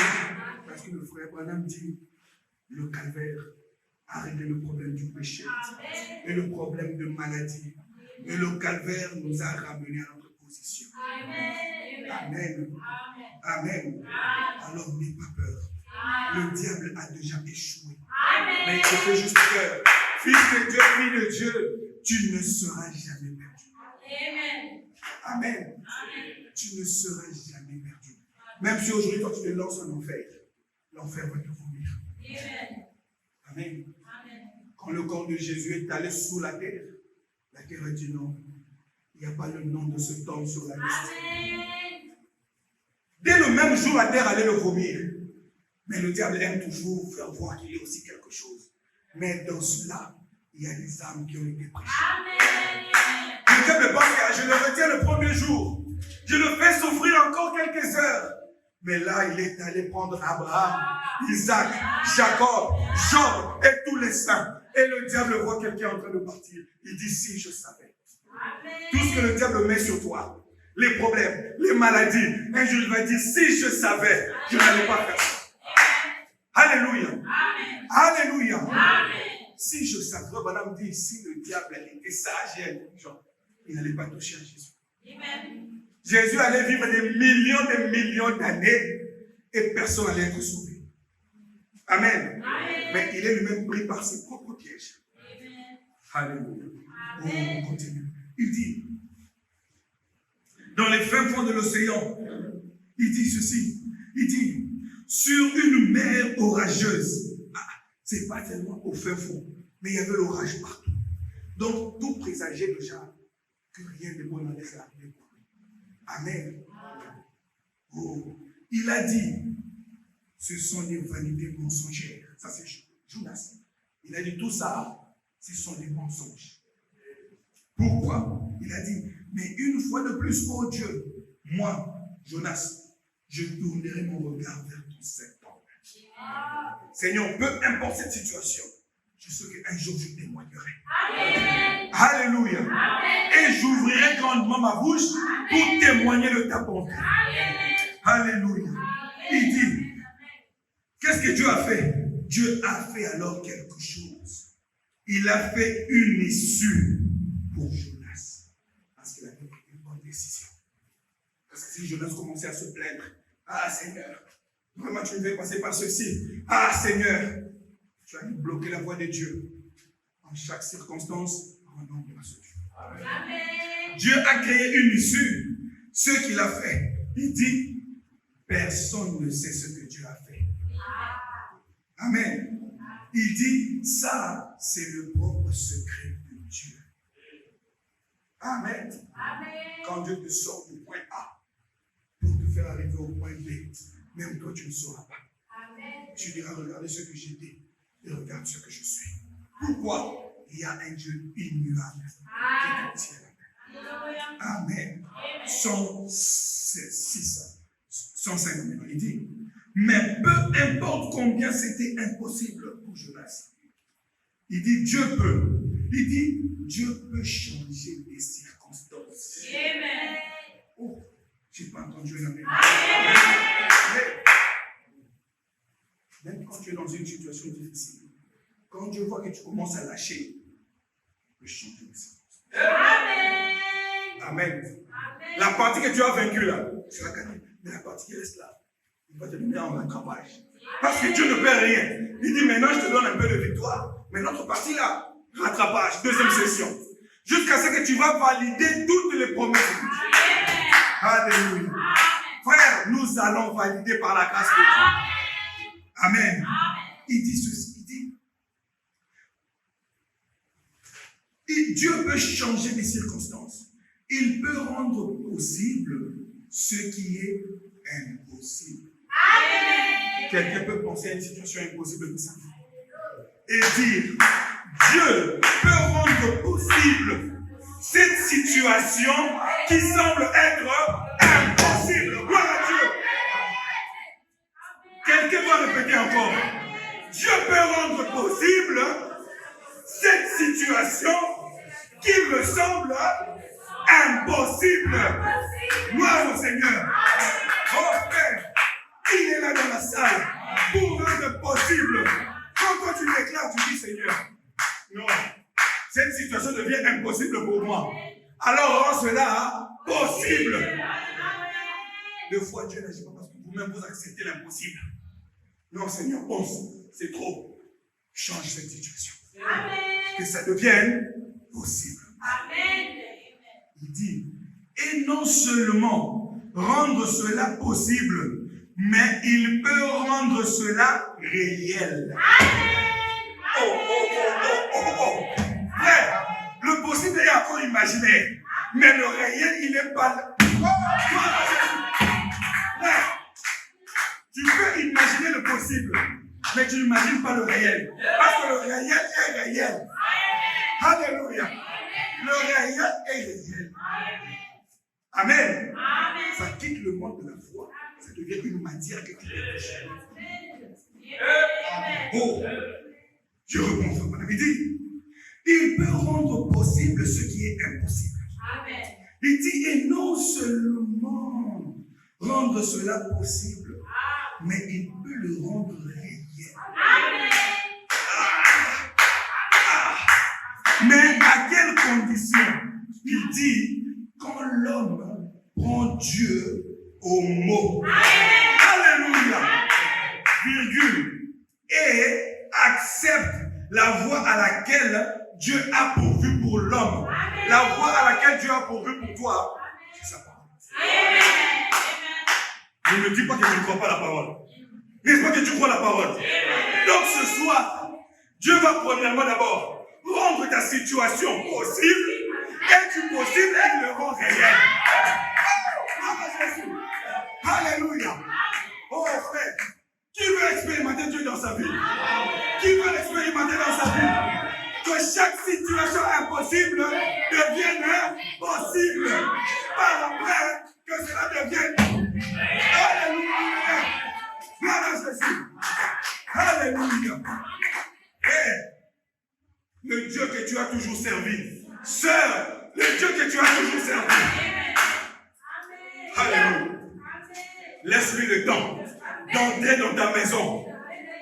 Parce que le frère Branham dit, le calvaire a réglé le problème du péché et le problème de maladie. Et le calvaire nous a ramenés à notre position. Amen. Amen. Alors n'aie pas peur. Le diable a déjà échoué. Mais il te fait juste peur. Fils de Dieu, fille de Dieu, tu ne seras jamais perdu. Amen. Tu ne seras jamais perdu. Même si aujourd'hui, quand tu te lances en enfer, l'enfer va te vomir. Amen. Quand le corps de Jésus est allé sous la terre a dit non. Il n'y a pas le nom de cet homme sur la liste. Dès le même jour, la terre allait le vomir. Mais le diable aime toujours faire voir qu'il y a aussi quelque chose. Mais dans cela, il y a des âmes qui ont été prêchées. Le diable pense que je le retiens le premier jour. Je le fais souffrir encore quelques heures. Mais là, il est allé prendre Abraham, Isaac, Jacob, Job et tous les saints. Et le diable voit quelqu'un en train de partir. Il dit, si je savais. Tout ce que le diable met sur toi, les problèmes, les maladies. Un jour, il va dire, si je savais, je n'allais pas faire ça. Alléluia. Amen. Alléluia. Amen. Si je savais, madame dit, si le diable était sage et intelligent, il n'allait pas toucher à Jésus. Amen. Jésus allait vivre des millions d'années et personne n'allait être sauvé. Amen. Amen. Mais il est lui-même pris par ses propres pièges. Amen. Alléluia. Amen. On continue. Il dit, dans les fins fonds de l'océan, il dit ceci. Il dit, sur une mer orageuse. C'est pas tellement au fin fond, mais il y avait l'orage partout. Donc, tout présageait déjà que rien de bon n'allait arriver pour lui. Amen. Oh, il a dit, ce sont des vanités mensongères. Ça, c'est Jonas. Il a dit tout ça, ce sont des mensonges. Pourquoi? Il a dit, mais une fois de plus, oh Dieu, moi, Jonas, je tournerai mon regard vers ton septembre. Seigneur, peu importe cette situation, je sais qu'un jour je témoignerai. Amen. Alléluia. Amen. Et j'ouvrirai grandement ma bouche pour témoigner de ta bonté. Amen. Alléluia. Il dit, qu'est-ce que Dieu a fait? Dieu a fait alors quelque chose. Il a fait une issue pour Jonas. Parce qu'il avait pris une bonne décision. Parce que si Jonas commençait à se plaindre, ah Seigneur, vraiment tu me fais passer par ceci. Ah Seigneur, tu as bloqué la voie de Dieu. En chaque circonstance, rendons grâce à Dieu. Amen. Dieu a créé une issue. Ce qu'il a fait, il dit, personne ne sait ce que Dieu a fait. Amen. Il dit, ça, c'est le propre secret de Dieu. Amen. Amen. Quand Dieu te sort du point A pour te faire arriver au point B, même toi, tu ne sauras pas. Amen. Tu diras, regardez ce que j'étais et regarde ce que je suis. Pourquoi? Il y a un Dieu immuable qui te tient la main. Alléluia. Amen. 105 maintenant, il dit, mais peu importe combien c'était impossible pour Jonas. Il dit, Dieu peut. Il dit, Dieu peut changer les circonstances. Amen. Oh, je n'ai pas entendu un amen. Même quand tu es dans une situation difficile, quand Dieu voit que tu commences à lâcher, il peut changer les circonstances. Amen. Amen. Amen. La partie que tu as vaincue là, tu l'as gagnée. Mais la partie qui reste là, il va te donner en rattrapage. Parce que Dieu ne perd rien. Il dit maintenant je te donne un peu de victoire. Mais notre partie là, rattrapage, deuxième session. Jusqu'à ce que tu vas valider toutes les promesses de Dieu. Alléluia. Frère, nous allons valider par la grâce de Dieu. Amen. Il dit ceci, il dit, Dieu peut changer les circonstances. Il peut rendre possible ce qui est impossible. Amen. Quelqu'un peut penser à une situation impossible comme ça. Et dire, Dieu peut rendre possible cette situation qui semble être impossible. Gloire à Dieu. Quelqu'un va répéter encore. Dieu peut rendre possible cette situation qui me semble impossible. Gloire au Seigneur. Oh Père, il est là dans la salle pour rendre possible. Quand toi tu déclares, tu dis Seigneur, non, cette situation devient impossible pour moi. Alors rends cela possible. Deux fois Dieu n'agit pas parce que vous-même vous acceptez l'impossible. Non Seigneur, pense, c'est trop. Change cette situation. Amen. Que ça devienne possible. Amen. Il dit, et non seulement rendre cela possible, mais il peut rendre cela réel. Oh. Frère, le possible est encore imaginaire, mais le réel, il n'est pas là. Frère, tu peux imaginer le possible, mais tu n'imagines pas le réel. Parce que le réel est réel. Alléluia. Le réel est réel. Amen. Ça quitte le monde de la foi. Ça devient une matière que tu peux toucher. Oh, je reprends ça. Il dit, il peut rendre possible ce qui est impossible. Amen. Il dit, et non seulement rendre cela possible, mais il peut le rendre réel. Mais à quelles conditions? Il dit, quand l'homme prend Dieu au mot. Alléluia. Virgule. Et accepte la voie à laquelle Dieu a pourvu pour l'homme. La voie à laquelle Dieu a pourvu pour toi, c'est sa parole. Je ne dis pas que tu ne crois pas la parole. N'est-ce pas que tu crois la parole? Donc ce soir, Dieu va premièrement d'abord rendre ta situation possible et du possible, il le rend réel. Alléluia. Oh frère, qui veut expérimenter Dieu dans sa vie? Qui veut l'expérimenter dans sa vie? Que chaque situation impossible devienne possible. Par après, que cela devienne. Alléluia. Gloire à Jésus. Alléluia. Et le Dieu que tu as toujours servi. Sœur, le Dieu que tu as toujours servi. Alléluia. Laisse-lui le temps d'entrer dans ta maison.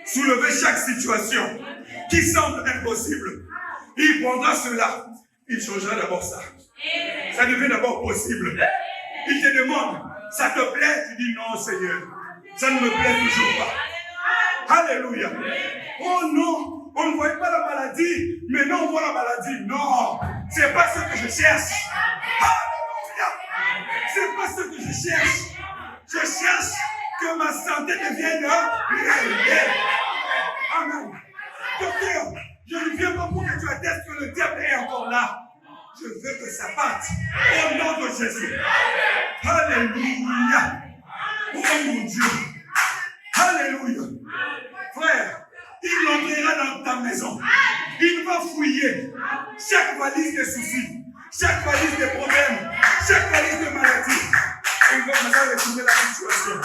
Soulever chaque situation qui semble impossible. Il prendra cela. Il changera d'abord ça. Ça devient d'abord possible. Il te demande, ça te plaît? Tu dis non, Seigneur. Ça ne me plaît toujours pas. Alléluia. Oh non, on ne voit pas la maladie. Mais non, on voit la maladie. Non, c'est pas ce que je cherche. Alléluia. C'est pas ce que je cherche. Je cherche que ma santé devienne réelle. Amen. Docteur, je ne viens pas pour que tu attestes que le diable est encore là. Je veux que ça parte. Au nom de Jésus. Alléluia. Oh mon Dieu. Alléluia. Frère, il entrera dans ta maison. Il va fouiller chaque valise de soucis, chaque valise de problèmes, chaque valise de maladies. Il va commencer à retourner la situation.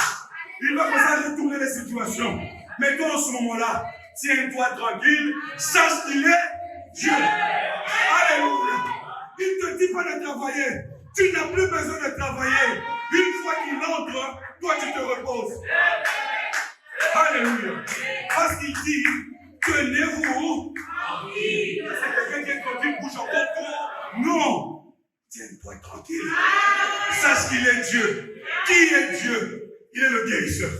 Il va commencer à retourner les situations. Mais toi, en ce moment-là, tiens-toi tranquille, sache qu'il est Dieu. Alléluia. Il ne te dit pas de travailler. Tu n'as plus besoin de travailler. Une fois qu'il entre, toi, tu te reposes. Alléluia. Parce qu'il dit, tenez-vous. C'est quelqu'un qui est tranquille, bouge encore trop. Non. Tiens-toi tranquille. Sache qu'il est Dieu. Qui est Dieu? Il est le guérisseur.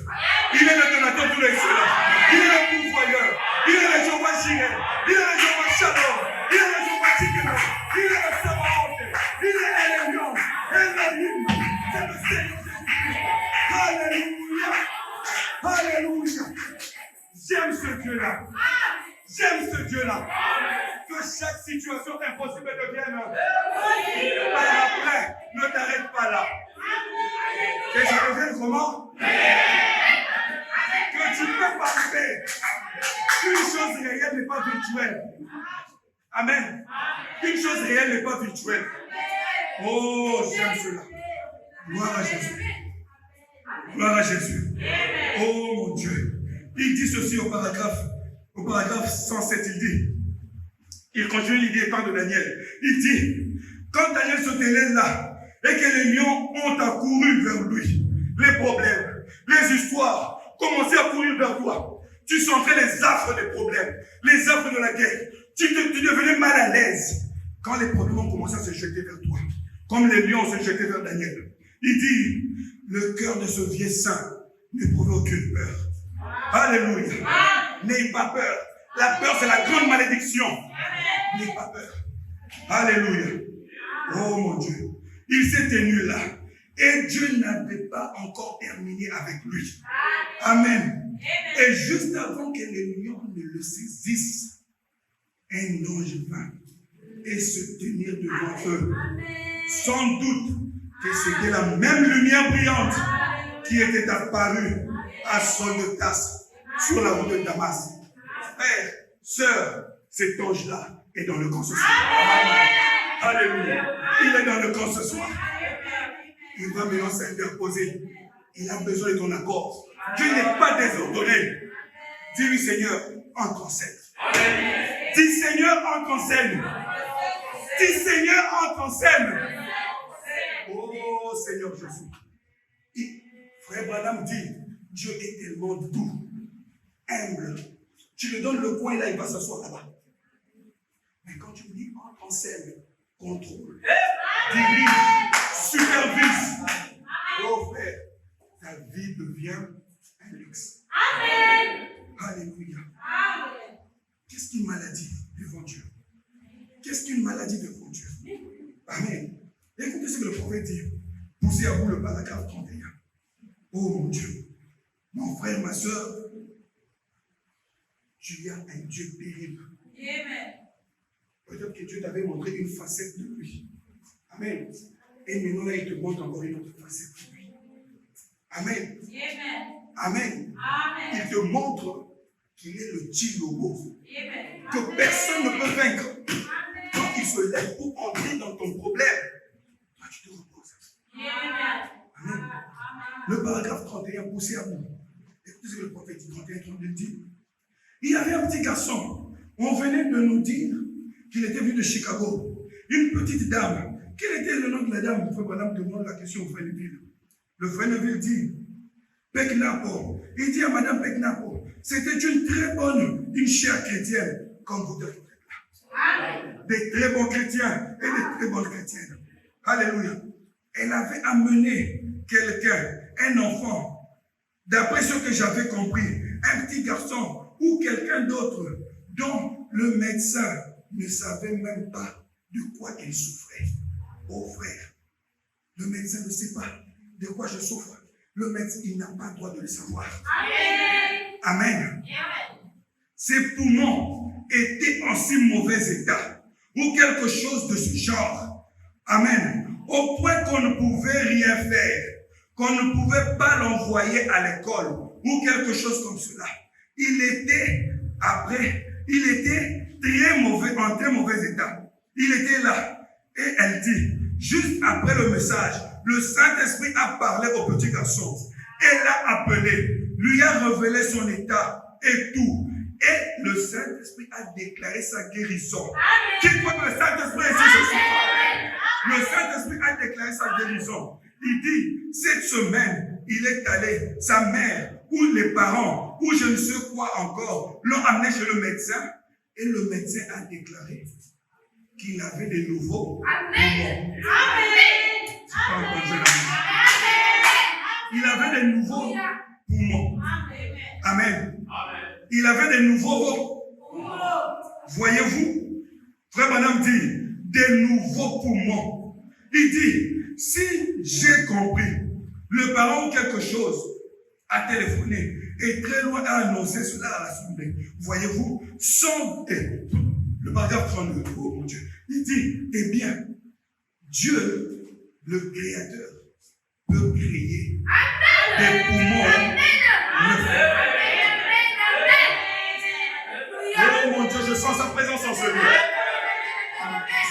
Il est le donateur de tout l'excellent. Il est le pourvoyeur. Il est le Jéhovah Jireh. Il est le Jéhovah Shalom. Il est le Jéhovah Tikeno. Il est le Sabaoth. Il est Elion. Elohim. C'est le Seigneur. Alléluia. Alléluia. J'aime ce Dieu-là. J'aime ce Dieu-là. Que chaque situation impossible devienne. Par après, ne t'arrête pas là. Que je devienne comment? Que tu peux parler. Une chose réelle n'est pas virtuelle. Amen. Une chose réelle n'est pas virtuelle. Oh, j'aime cela. Gloire à Jésus. Gloire à Jésus. Oh mon Dieu. Il dit ceci au paragraphe 107, il continue l'idée par de Daniel. Il dit, quand Daniel se tenait là, et que les lions ont accouru vers lui, les problèmes, les histoires commençaient à courir vers toi. Tu sentais les affres des problèmes, les affres de la guerre. Tu devenais mal à l'aise quand les problèmes ont commencé à se jeter vers toi, comme les lions se jetaient vers Daniel. Il dit, le cœur de ce vieux saint n'éprouve aucune peur. Alléluia. N'aie pas peur. La peur, c'est la grande malédiction. N'aie pas peur. Alléluia. Oh mon Dieu. Il s'est tenu là. Et Dieu n'avait pas encore terminé avec lui. Amen. Et juste avant que les lions ne le saisissent, un ange vint et se tenir devant eux. Sans doute que c'était la même lumière brillante qui était apparue à Saul de Tarse sur la route de Damas. Frère, sœur, cet ange-là est dans le camp ce soir. Alléluia. Il est dans le camp ce soir. Il va maintenant s'interposer. Il a besoin de ton accord. Dieu n'est pas désordonné. Dis-lui, Seigneur, entre en scène. Dis, Seigneur, entre en scène. Dis, Seigneur, entre en scène. Oh Seigneur Jésus. Et frère Branham dit, Dieu est tellement doux, humble. Tu lui donnes le coin, là, il va s'asseoir là-bas. Mais quand tu me dis, entre en scène, contrôle, dirige, supervise. Oh frère, ta vie devient un luxe. Amen. Alléluia. Amen. Qu'est-ce qu'une maladie devant Dieu? Qu'est-ce qu'une maladie devant Dieu? Amen. Écoutez ce que le prophète dit. Poussez à vous le paragraphe 31. Oh mon Dieu, mon frère, ma soeur, tu as un Dieu terrible. Amen. Peut-être que Dieu t'avait montré une facette de lui. Amen. Et maintenant, là, il te montre encore une autre facette de lui. Amen. Amen. Amen. Amen. Il te montre qu'il est le Dieu-Logo, Amen. que personne ne peut vaincre. Amen. Quand il se lève pour entrer dans ton problème, toi, tu te reposes. Amen. Amen. Le paragraphe 31, poussé à bout. Écoutez ce que le prophète dit, 31-32 dit. Il y avait un petit garçon. On venait de nous dire qu'il était venu de Chicago. Une petite dame. Quel était le nom de la dame? Frère Branham demande la question au frère Neville. Le frère Neville dit, Peknapo. Il dit à Madame Peknapo, c'était une très bonne, une chère chrétienne, comme vous deux. Amen. Des très bons chrétiens et des très bonnes chrétiennes. Alléluia. Elle avait amené quelqu'un, un enfant, d'après ce que j'avais compris, un petit garçon ou quelqu'un d'autre dont le médecin ne savait même pas de quoi il souffrait. Oh frère, le médecin ne sait pas de quoi je souffre. Le médecin, il n'a pas le droit de le savoir. Amen. Amen. Amen. Ses poumons étaient en si mauvais état ou quelque chose de ce genre. Amen. Au point qu'on ne pouvait rien faire, qu'on ne pouvait pas l'envoyer à l'école ou quelque chose comme cela. Il était très mauvais, en très mauvais état. Il était là. Et elle dit, juste après le message, le Saint-Esprit a parlé au petit garçon. Elle l'a appelé, lui a révélé son état et tout. Et le Saint-Esprit a déclaré sa guérison. Qui croit que le Saint-Esprit est ici ce soir? Le Saint-Esprit a déclaré sa guérison. Il dit, cette semaine, il est allé, sa mère ou les parents ou je ne sais quoi encore, l'ont amené chez le médecin et le médecin a déclaré qu'il avait des nouveaux poumons. Il avait des nouveaux poumons. Amen. Il avait des nouveaux. Voyez-vous, frère Branham dit, des nouveaux poumons. Il dit, si j'ai compris, le parent ou quelque chose a téléphoné et très loin a annoncé cela à l'Assemblée. Voyez-vous, le paragraphe 32, oh mon Dieu, il dit, eh bien, Dieu, le Créateur, peut créer des poumons neufs. Oh mon Dieu, je sens sa présence en ce lieu.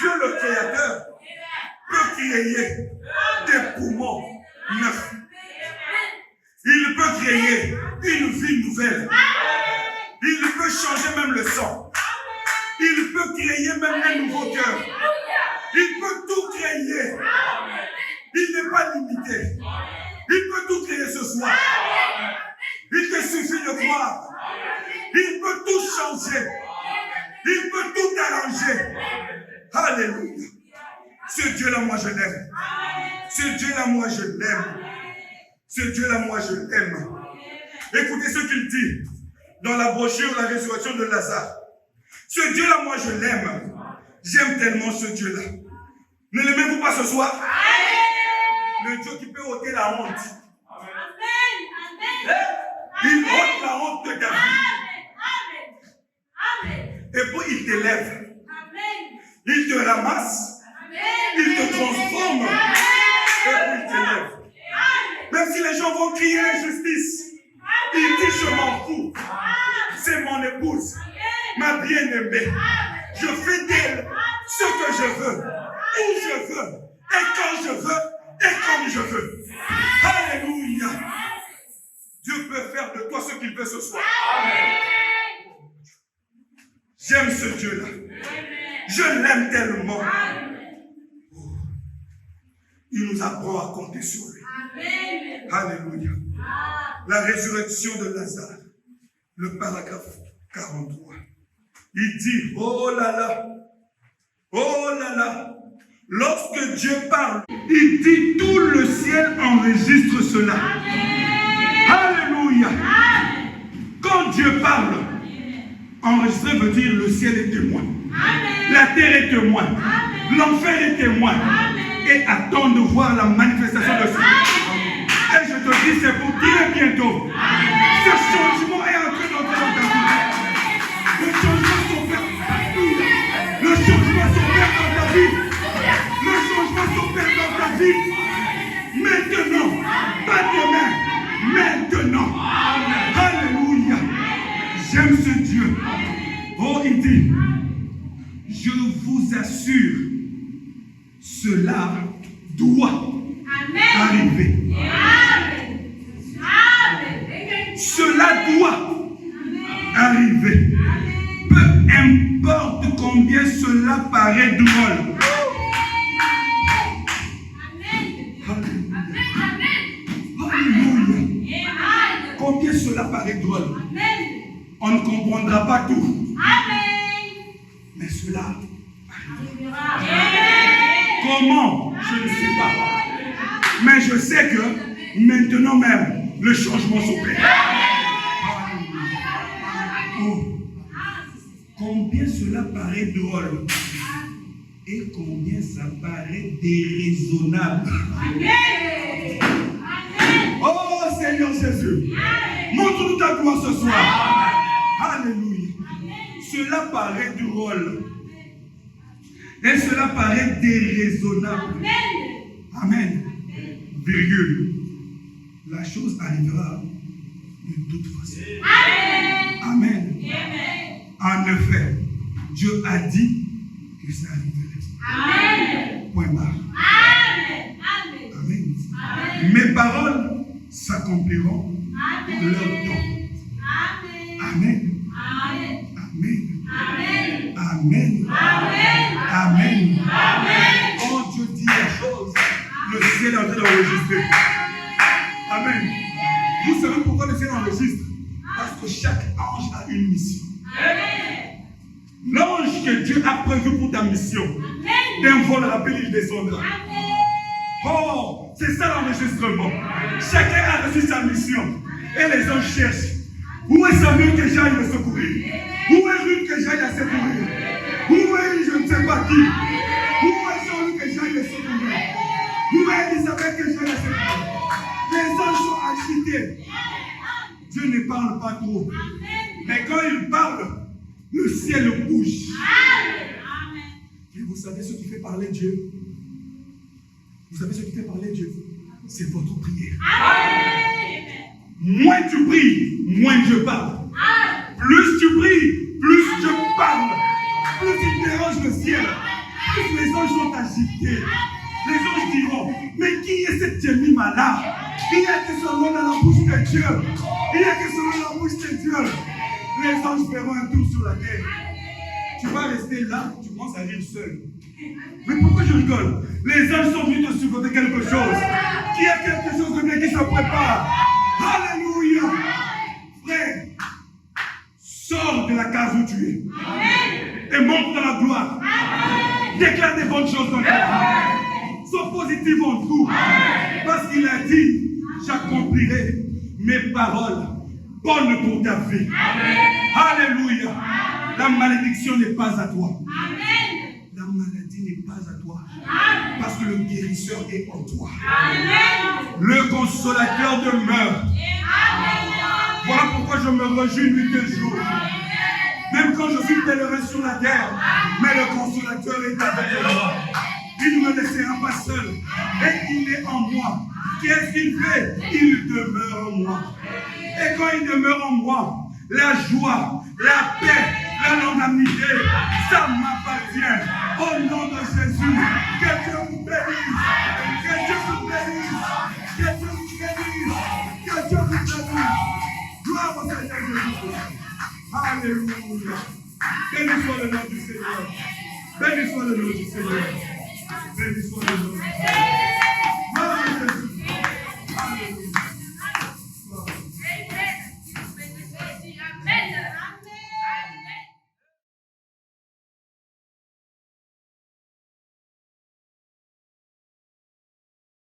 Dieu, le Créateur, peut créer des poumons neufs. Il peut créer une vie nouvelle. Il peut changer même le sang. Il peut créer même un nouveau cœur. Il peut tout créer. Il n'est pas limité. Il peut tout créer ce soir. Il te suffit de croire. Il peut tout changer. Il peut tout arranger. Alléluia. Ce Dieu-là, moi, je l'aime. Ce Dieu-là, moi, je l'aime. Ce Dieu-là, moi, je l'aime. Écoutez ce qu'il dit dans la brochure La résurrection de Lazare. Ce Dieu-là, moi, je l'aime. J'aime tellement ce Dieu-là. Ne l'aimez-vous pas ce soir? Le Dieu qui peut ôter la honte. Il ôte la honte de ta vie. Et puis il t'élève. Il te ramasse. Il te transforme. Et puis il t'élève. Même si les gens vont crier l'injustice, il dit je m'en fous. C'est mon épouse, ma bien-aimée. Je fais d'elle ce que je veux, où je veux, et quand je veux, et comme je veux. Alléluia. Dieu peut faire de toi ce qu'il veut ce soir. J'aime ce Dieu-là. Je l'aime tellement. il nous apprend à compter sur lui. Amen. Alléluia. Ah. La résurrection de Lazare, le paragraphe 43. Il dit, oh là là, lorsque Dieu parle, il dit, tout le ciel enregistre cela. Amen. Alléluia. Amen. Quand Dieu parle, enregistrer veut dire le ciel est témoin. Amen. La terre est témoin. Amen. L'enfer est témoin. Amen. Et attend de voir la manifestation de ce. Amen. Et je te dis, c'est pour très bientôt. Ce changement est en train d'entrer dans ta vie. Le changement s'opère partout. Le changement s'opère dans ta vie. Le changement s'opère dans ta vie. Maintenant. Pas demain. Maintenant. Alléluia. J'aime ce Dieu. Oh, il dit, je vous assure, cela doit arriver. Cela doit arriver. Peu importe combien cela paraît drôle. Alléluia. Combien cela paraît drôle. On ne comprendra pas tout. Mais cela arrivera. Comment? Je ne sais pas. Mais je sais que maintenant même, le changement s'opère. Oh. Combien cela paraît drôle et combien ça paraît déraisonnable. Oh Seigneur Jésus, montre-nous ta gloire ce soir. Alléluia. Cela paraît drôle et cela paraît déraisonnable. Amen. Virgule. La chose arrivera de toute façon. Amen. En effet, Dieu a dit que ça arriverait. Point barre. Amen. Mes paroles s'accompliront pour leur temps. Amen. Amen. Amen. Amen. Quand Dieu dit la chose, le ciel est en train d'enregistrer. Amen. Vous savez pourquoi le ciel enregistre? Parce que chaque ange a une mission. L'ange que Dieu a prévu pour ta mission, d'un vol rapide, il descendra. Oh, c'est ça l'enregistrement. Chacun a reçu sa mission. Et les anges cherchent. Où est Samuel que j'aille le secourir? Où est Ruth que j'aille la secourir? Où est je ne sais pas qui? Où est Jean-Luc que j'aille le secourir? Où est Elisabeth que j'aille la secourir? Les anges sont agités. Dieu ne parle pas trop. Mais quand il parle, le ciel bouge. Et vous savez ce qui fait parler Dieu? Vous savez ce qui fait parler Dieu? C'est votre prière. Moins tu pries, moins Dieu parle. Plus tu pries, plus Dieu parle. Plus il dérange le ciel, plus les anges sont agités. Les anges diront, mais qui est cette Jemima là? Il n'y a que son nom dans la bouche de Dieu. Il n'y a que son nom dans la bouche de Dieu. Les anges feront un tour sur la terre. Tu vas rester là, tu commences à rire seul. Mais pourquoi je rigole? Les anges sont venus te supporter quelque chose. Qui a quelque chose de bien qui se prépare. Alléluia. Frère, sors de la case où tu es. Et monte dans la gloire. Déclare des bonnes choses dans ta vie. Sois positif en tout. Parce qu'il a dit, j'accomplirai mes paroles bonnes pour ta vie. Alléluia. La malédiction n'est pas à toi. La maladie n'est pas à toi. Parce que le guérisseur est en toi. Le consolateur demeure. Voilà pourquoi je me réjouis nuit et jour. Même quand je suis pèlerin sur la terre, mais le consolateur est avec moi. Il ne me laissera pas seul. Et il est en moi. Qu'est-ce qu'il fait? Il demeure en moi. Et quand il demeure en moi, la joie, la paix, la longanimité, ça m'appartient. Au nom de Jésus, que Dieu vous bénisse. Que Dieu vous bénisse. Que Dieu vous bénisse. Que Dieu vous bénisse. Gloire au Seigneur Jésus. Alléluia. Béni soit le nom du Seigneur. Béni soit le nom du Seigneur. Béni soit le nom du Seigneur.